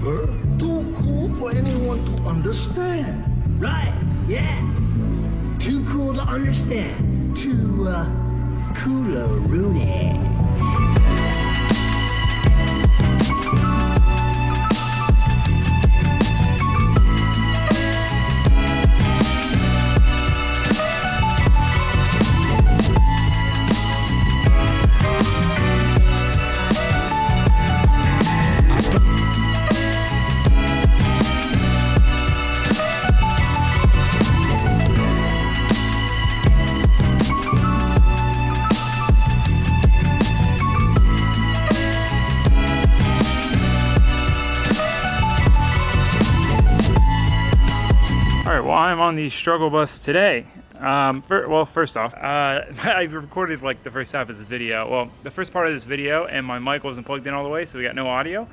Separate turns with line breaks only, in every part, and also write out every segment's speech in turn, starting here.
paper. Too cool for anyone to understand.
Right, yeah. Too cool to understand. Too, cool-a-rooney.
Well, I'm on the struggle bus today. Well, first off, I recorded like the first half of this video. Well, the first part of this video, and my mic wasn't plugged in all the way, so we got no audio.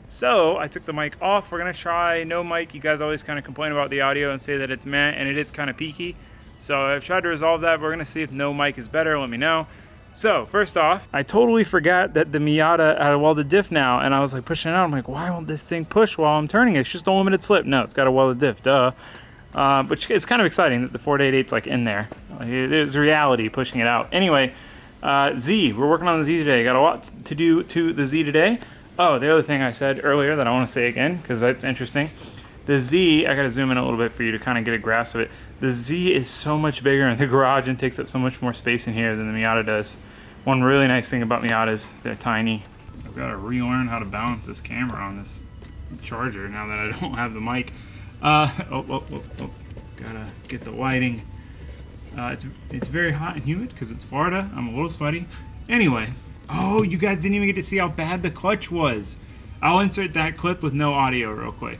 So I took the mic off. We're gonna try no mic. You guys always kind of complain about the audio and say that it's meh, and it is kind of peaky. So I've tried to resolve that. We're gonna see if no mic is better. Let me know. So first off, I totally forgot that the Miata had a welded diff now, and I was like pushing it out. I'm like, why won't this thing push while I'm turning it? It's just a limited slip. No, it's got a welded diff. Duh. Which is kind of exciting that the 488's like in there. It is reality pushing it out. Anyway, Z, we're working on the Z today. Got a lot to do to the Z today. Oh, the other thing I said earlier that I want to say again, because that's interesting. The Z, I gotta zoom in a little bit for you to kind of get a grasp of it. The Z is so much bigger in the garage and takes up so much more space in here than the Miata does. One really nice thing about Miatas, they're tiny. I've got to relearn how to balance this camera on this charger now that I don't have the mic. Gotta get the lighting. It's very hot and humid because it's Florida. I'm a little sweaty. Anyway, oh, you guys didn't even get to see how bad the clutch was. I'll insert that clip with no audio real quick.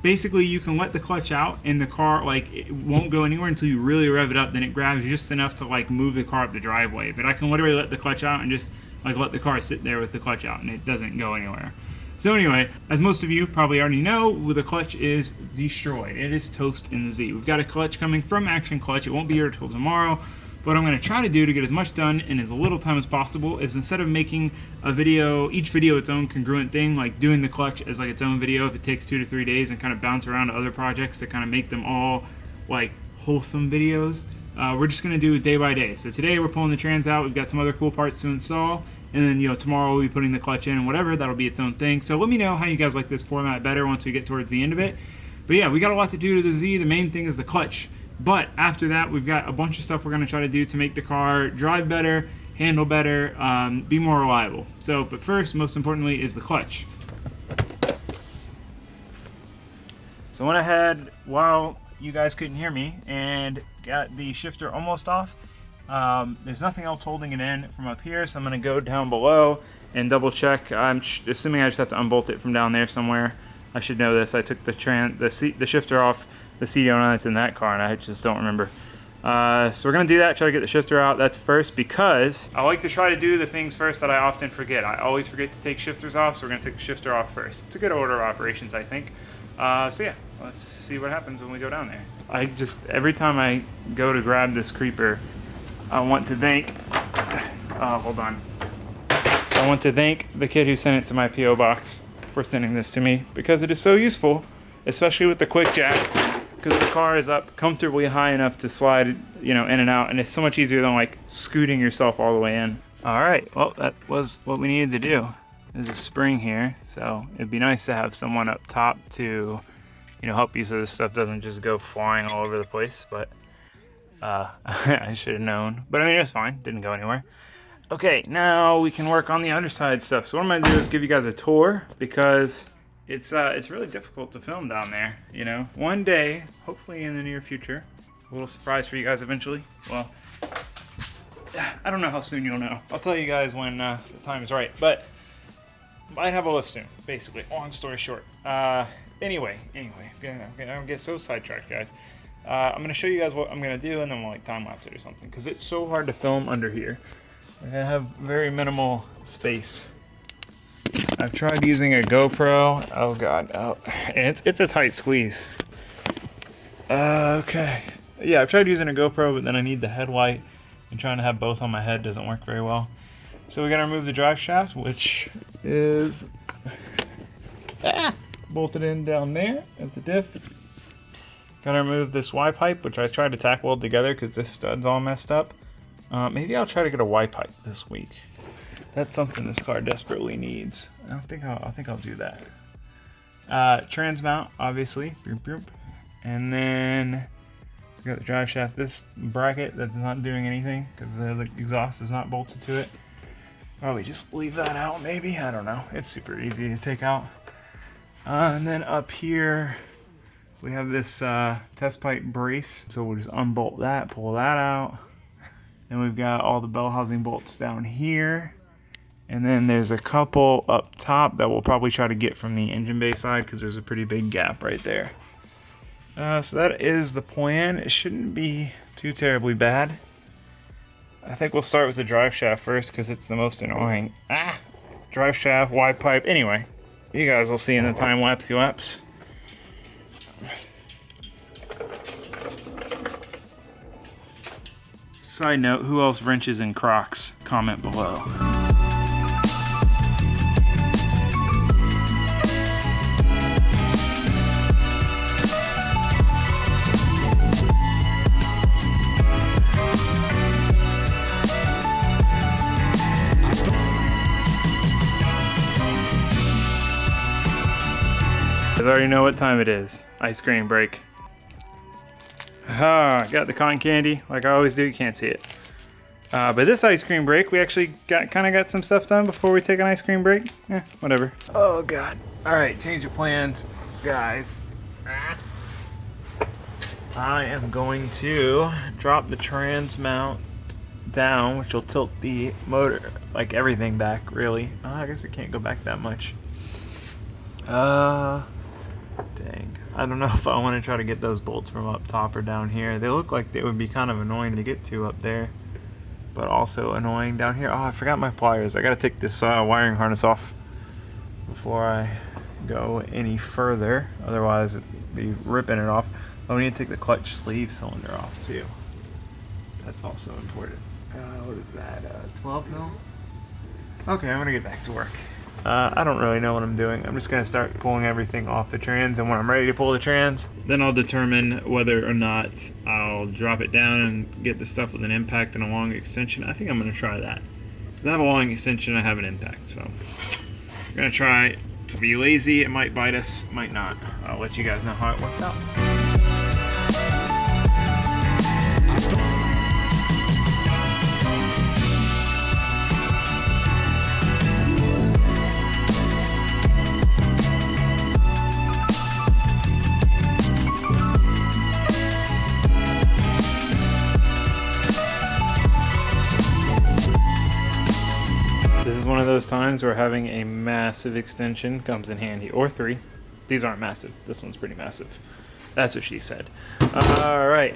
Basically, you can let the clutch out and the car, like, it won't go anywhere until you really rev it up. Then it grabs just enough to, like, move the car up the driveway. But I can literally let the clutch out and just, like, let the car sit there with the clutch out, and it doesn't go anywhere. So anyway, as most of you probably already know, the clutch is destroyed. It is toast in the Z. We've got a clutch coming from Action Clutch. It won't be here until tomorrow. What I'm going to try to do to get as much done in as little time as possible is, instead of making a video, each video its own congruent thing, like doing the clutch as like its own video if it takes 2 to 3 days, and kind of bounce around to other projects to kind of make them all like wholesome videos, we're just going to do day by day. So today we're pulling the trans out. We've got some other cool parts to install, and then tomorrow we'll be putting the clutch in and whatever. That'll be its own thing. So let me know how you guys like this format better once we get towards the end of it. But yeah, we got a lot to do to the Z. The main thing is the clutch. But after that, we've got a bunch of stuff we're going to try to do to make the car drive better, handle better, be more reliable. So, but first, most importantly, is the clutch. So I went ahead while you guys couldn't hear me and got the shifter almost off. There's nothing else holding it in from up here, so I'm going to go down below and double check. I'm assuming I just have to unbolt it from down there somewhere. I should know this. I took the shifter off the CD on that's in that car, and I just don't remember. So we're gonna do that, try to get the shifter out. That's first, because I like to try to do the things first that I often forget. I always forget to take shifters off, so we're gonna take the shifter off first. It's a good order of operations, I think. So yeah, let's see what happens when we go down there. Every time I go to grab this creeper, I want to thank, hold on. I want to thank the kid who sent it to my P.O Box for sending this to me, because it is so useful, especially with the quick jack. Because the car is up comfortably high enough to slide, in and out, and it's so much easier than like scooting yourself all the way in. All right, well, that was what we needed to do. There's a spring here, so it'd be nice to have someone up top to, help you so this stuff doesn't just go flying all over the place. But I should have known. But I mean, it was fine. Didn't go anywhere. Okay, now we can work on the underside stuff. So what I'm gonna do is give you guys a tour, because it's really difficult to film down there, One day, hopefully in the near future, a little surprise for you guys eventually. Well, I don't know how soon you'll know. I'll tell you guys when the time is right, but might have a lift soon, basically. Long story short. Anyway, I don't get so sidetracked, guys. I'm gonna show you guys what I'm gonna do, and then we'll time lapse it or something, because it's so hard to film under here. I have very minimal space. I've tried using a GoPro. Oh god, and it's a tight squeeze. Okay. Yeah, I've tried using a GoPro, but then I need the headlight, and trying to have both on my head doesn't work very well. So we gotta remove the drive shaft, which is bolted in down there at the diff. Gotta remove this Y pipe, which I tried to tack weld together because this stud's all messed up. Maybe I'll try to get a Y pipe this week. That's something this car desperately needs. I think I'll do that. Trans mount, obviously. Boop, boop. And then we got the drive shaft. This bracket that's not doing anything because the exhaust is not bolted to it. Probably just leave that out, maybe. I don't know. It's super easy to take out. And then up here, we have this test pipe brace. So we'll just unbolt that, pull that out. And we've got all the bell housing bolts down here. And then there's a couple up top that we'll probably try to get from the engine bay side because there's a pretty big gap right there. So that is the plan. It shouldn't be too terribly bad. I think we'll start with the drive shaft first because it's the most annoying. Drive shaft, Y pipe. Anyway, you guys will see in the time-lapse lapse. Side note, who else wrenches in Crocs? Comment below. I already know what time it is. Ice cream break. Got the cotton candy like I always do. You can't see it. But this ice cream break, we actually got some stuff done before we take an ice cream break. Whatever. Oh God. All right, change of plans, guys. I am going to drop the trans mount down, which will tilt the motor, like everything back, really. I guess it can't go back that much. Dang. I don't know if I want to try to get those bolts from up top or down here. They look like they would be kind of annoying to get to up there, but also annoying down here. Oh, I forgot my pliers. I gotta take this wiring harness off before I go any further. Otherwise, it'd be ripping it off. I need to take the clutch sleeve cylinder off too. That's also important. What is that? 12 mil? Okay, I'm gonna get back to work. I don't really know what I'm doing. I'm just going to start pulling everything off the trans, and when I'm ready to pull the trans, then I'll determine whether or not I'll drop it down and get the stuff with an impact and a long extension. I think I'm going to try that. If I have a long extension, I have an impact, so I'm going to try to be lazy. It might bite us, might not. I'll let you guys know how it works out. One of those times where having a massive extension comes in handy, or three. These aren't massive. This one's pretty massive. That's what she said. All right.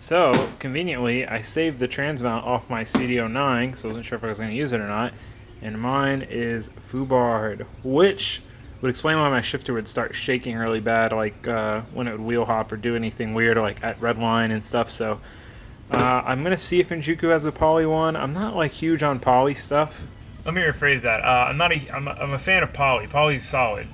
So conveniently, I saved the trans mount off my CDO9, so I wasn't sure if I was going to use it or not. And mine is foobarred, which would explain why my shifter would start shaking really bad, like when it would wheel hop or do anything weird, like at redline and stuff. So I'm gonna see if Injuku has a poly one. I'm not like huge on poly stuff. Let me rephrase that. I'm a fan of poly. Poly's solid.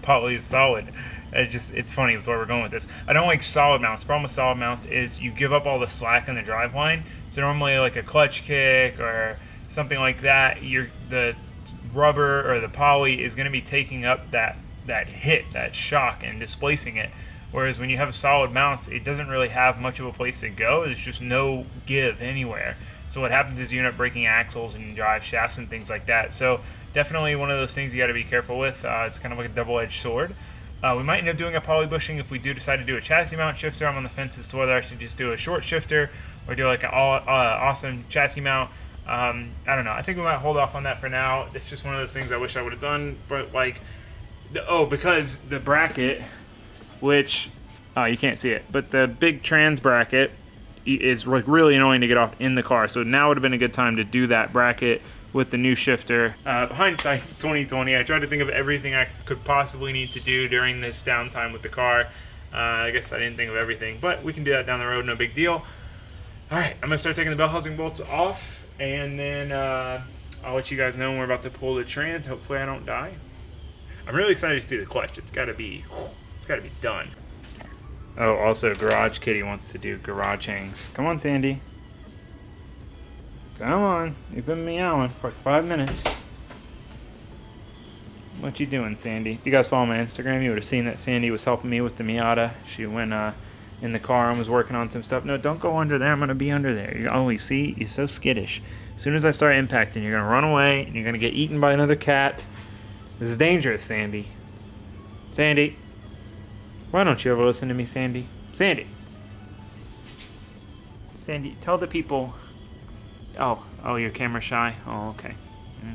Poly is solid. It's funny with where we're going with this. I don't like solid mounts. The problem with solid mounts is you give up all the slack in the driveline. So normally like a clutch kick or something like that, the rubber or the poly is going to be taking up that hit, that shock, and displacing it. Whereas when you have solid mounts, it doesn't really have much of a place to go. There's just no give anywhere. So what happens is you end up breaking axles and drive shafts and things like that. So definitely one of those things you got to be careful with. It's kind of like a double-edged sword. We might end up doing a poly bushing if we do decide to do a chassis mount shifter. I'm on the fence as to whether I should just do a short shifter or do like an awesome chassis mount. I don't know. I think we might hold off on that for now. It's just one of those things I wish I would have done. But like, because the bracket, which you can't see it, but the big trans bracket is like really annoying to get off in the car. So now would have been a good time to do that bracket with the new shifter. Hindsight's 2020. I tried to think of everything I could possibly need to do during this downtime with the car. I guess I didn't think of everything, but we can do that down the road, no big deal. All right, I'm gonna start taking the bell housing bolts off, and then I'll let you guys know when we're about to pull the trans. Hopefully I don't die. I'm really excited to see the clutch. It's gotta be done. Oh, also Garage Kitty wants to do garage hangs. Come on, Sandy. Come on, you've been meowing for like 5 minutes. What you doing, Sandy? If you guys follow my Instagram, you would have seen that Sandy was helping me with the Miata. She went in the car and was working on some stuff. No, don't go under there. I'm going to be under there. You always see, you're so skittish. As soon as I start impacting, you're going to run away and you're going to get eaten by another cat. This is dangerous, Sandy. Sandy. Why don't you ever listen to me, Sandy? Sandy. Sandy, tell the people. Oh, you're camera shy? Oh, okay.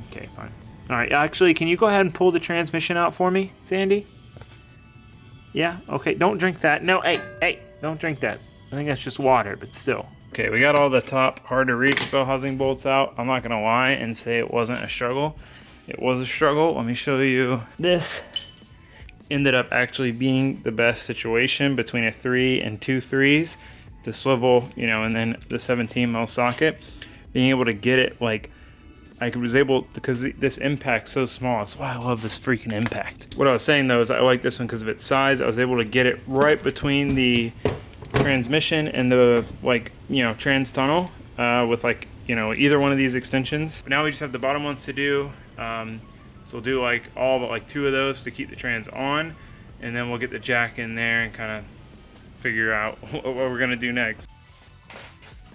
Okay, fine. All right, actually, can you go ahead and pull the transmission out for me, Sandy? Yeah? Okay, don't drink that. No, hey, don't drink that. I think that's just water, but still. Okay, we got all the top hard-to-reach bell housing bolts out. I'm not going to lie and say it wasn't a struggle. It was a struggle. Let me show you. This ended up actually being the best situation between a 3 and 2 3s. The swivel, and then the 17 mil socket. Being able to get it, like, I was able, because this impact's so small. That's why I love this freaking impact. What I was saying though is I like this one because of its size. I was able to get it right between the transmission and the trans tunnel with either one of these extensions. But now we just have the bottom ones to do. So we'll do all but 2 of those to keep the trans on, and then we'll get the jack in there and kind of figure out what we're gonna do next.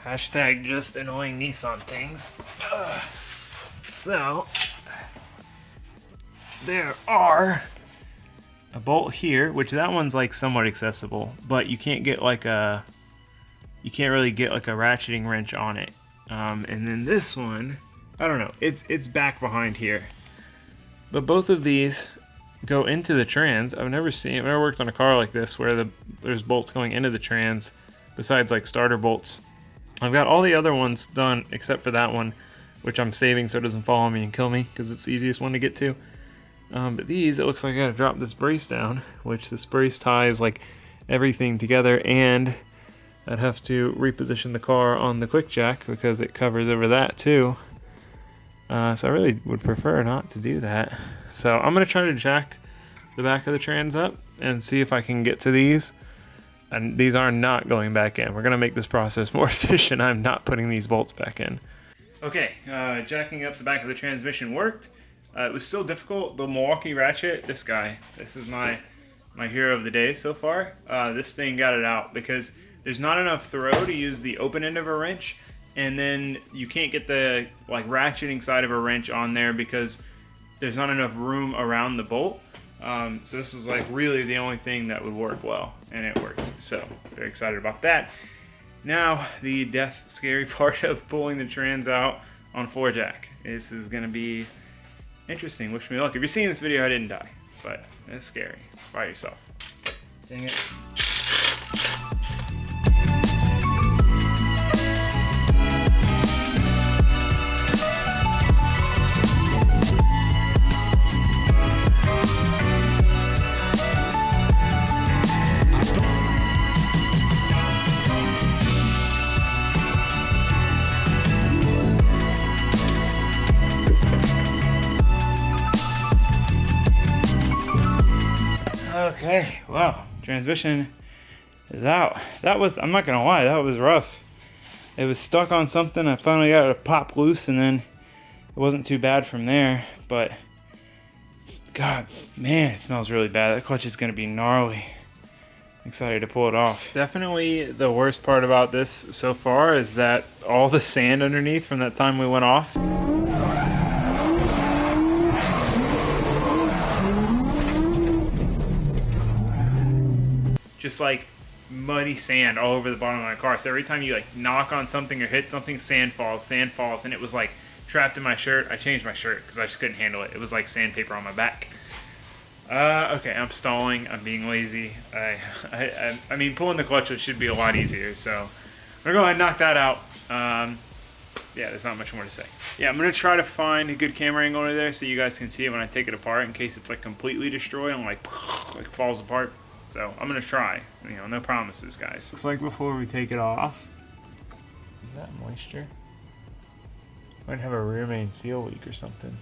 Hashtag just annoying Nissan things. So, there are a bolt here, which that one's somewhat accessible, but you can't get you can't really get a ratcheting wrench on it. And then this one, I don't know, it's back behind here. But both of these go into the trans. I've never worked on a car like this where there's bolts going into the trans besides starter bolts. I've got all the other ones done except for that one, which I'm saving so it doesn't follow me and kill me because it's the easiest one to get to. But these, it looks like I gotta drop this brace down, which this brace ties everything together, and I'd have to reposition the car on the quick jack because it covers over that too. So I really would prefer not to do that. So I'm gonna try to jack the back of the trans up and see if I can get to these. And these are not going back in. We're gonna make this process more efficient. I'm not putting these bolts back in. Okay, jacking up the back of the transmission worked. It was still difficult. The Milwaukee ratchet, this is my hero of the day so far. This thing got it out because there's not enough throw to use the open end of a wrench, and then you can't get the ratcheting side of a wrench on there because there's not enough room around the bolt. So this was really the only thing that would work well, and it worked. So very excited about that. Now the death scary part of pulling the trans out on 4 jack. This is gonna be interesting. Wish me luck. If you're seeing this video, I didn't die, but it's scary. By yourself. Dang it. Okay, wow, transmission is out. I'm not gonna lie, that was rough. It was stuck on something, I finally got it to pop loose, and then it wasn't too bad from there, but God, man, it smells really bad. That clutch is gonna be gnarly. I'm excited to pull it off. Definitely the worst part about this so far is that all the sand underneath from that time we went off. Just muddy sand all over the bottom of my car. So every time you knock on something or hit something, sand falls, and it was trapped in my shirt. I changed my shirt because I just couldn't handle it. It was like sandpaper on my back. Okay, I'm stalling. I'm being lazy. I mean, pulling the clutch should be a lot easier. So I'm gonna go ahead and knock that out. Yeah, there's not much more to say. Yeah, I'm gonna try to find a good camera angle over there so you guys can see it when I take it apart in case it's completely destroyed and falls apart. So I'm gonna try. You know, no promises, guys. Looks like before we take it off, is that moisture? Might have a rear main seal leak or something.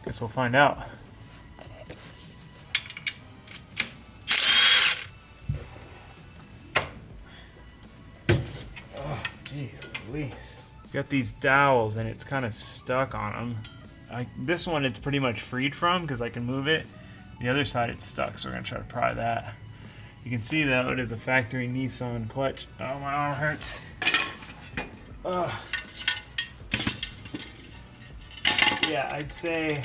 Guess we'll find out. Oh, jeez, Louise. Got these dowels and it's kind of stuck on them. This one it's pretty much freed from because I can move it. The other side it's stuck, so we're gonna try to pry that. You can see though it is a factory Nissan clutch. Oh, my arm hurts. Ugh. Yeah, I'd say,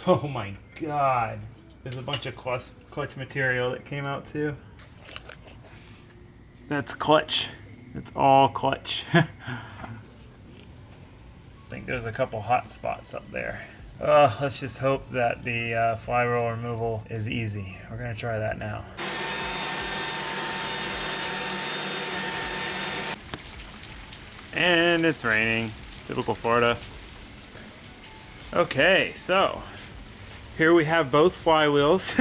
oh my god, there's a bunch of clutch material that came out too. That's clutch. It's all clutch. I think there's a couple hot spots up there. Let's just hope that the flywheel removal is easy. We're gonna try that now. And it's raining. Typical Florida. Okay, so here we have both flywheels.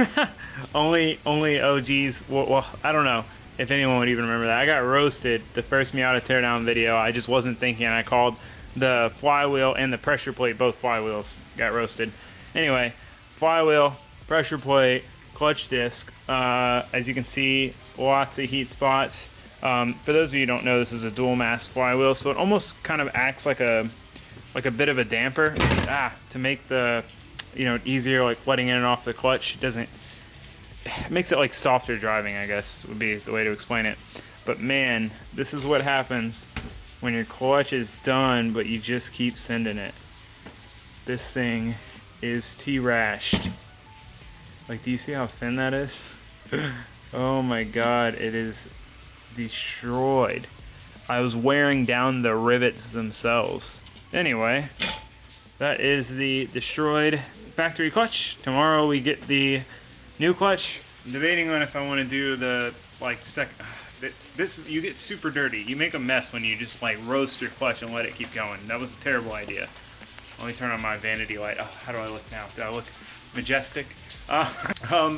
only OGs. Well, I don't know if anyone would even remember that. I got roasted the first Miata teardown video. I just wasn't thinking. I called the flywheel and the pressure plate, both flywheels got roasted. Anyway, flywheel, pressure plate, clutch disc. As you can see, lots of heat spots. For those of you who don't know, this is a dual mass flywheel, so it almost kind of acts like a bit of a damper to make the, you know, easier, like letting in and off the clutch. It makes it like softer driving, I guess would be the way to explain it. But man, this is what happens when your clutch is done but you just keep sending it. This thing is T-rashed. Like, do you see how thin that is? Oh my god, it is destroyed. I was wearing down the rivets themselves. Anyway, that is the destroyed factory clutch. Tomorrow we get the new clutch. I'm debating on if I want to do the this. You get super dirty. You make a mess when you just like roast your clutch and let it keep going. That was a terrible idea. Let me turn on my vanity light. Oh, how do I look now? Do I look majestic? All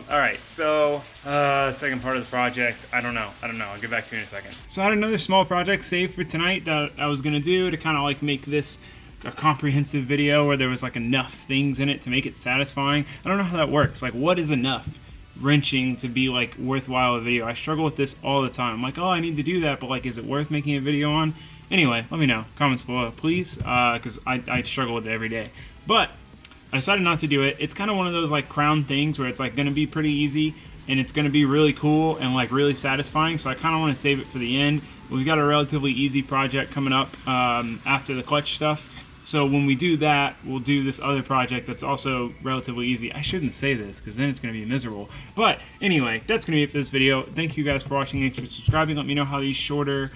right, so second part of the project, I don't know, I'll get back to you in a second. So I had another small project saved for tonight that I was gonna do to kind of like make this a comprehensive video where there was like enough things in it to make it satisfying. I don't know how that works. Like, what is enough wrenching to be like worthwhile a video? I struggle with this all the time. I'm like, oh, I need to do that, but like, is it worth making a video on? Anyway, let me know, comments below, please, because I struggle with it every day. But I decided not to do it. It's kind of one of those like crown things where it's like going to be pretty easy and it's going to be really cool and like really satisfying. So I kind of want to save it for the end. We've got a relatively easy project coming up after the clutch stuff. So when we do that, we'll do this other project that's also relatively easy. I shouldn't say this because then it's going to be miserable. But anyway, that's going to be it for this video. Thank you guys for watching. Thanks for subscribing. Let me know how these shorter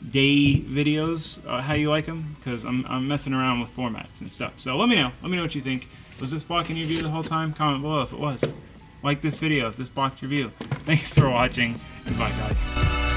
day videos, how you like them, because I'm messing around with formats and stuff. So let me know what you think. Was this blocking your view the whole time? Comment below if it was. Like this video if this blocked your view. Thanks for watching. Goodbye, guys.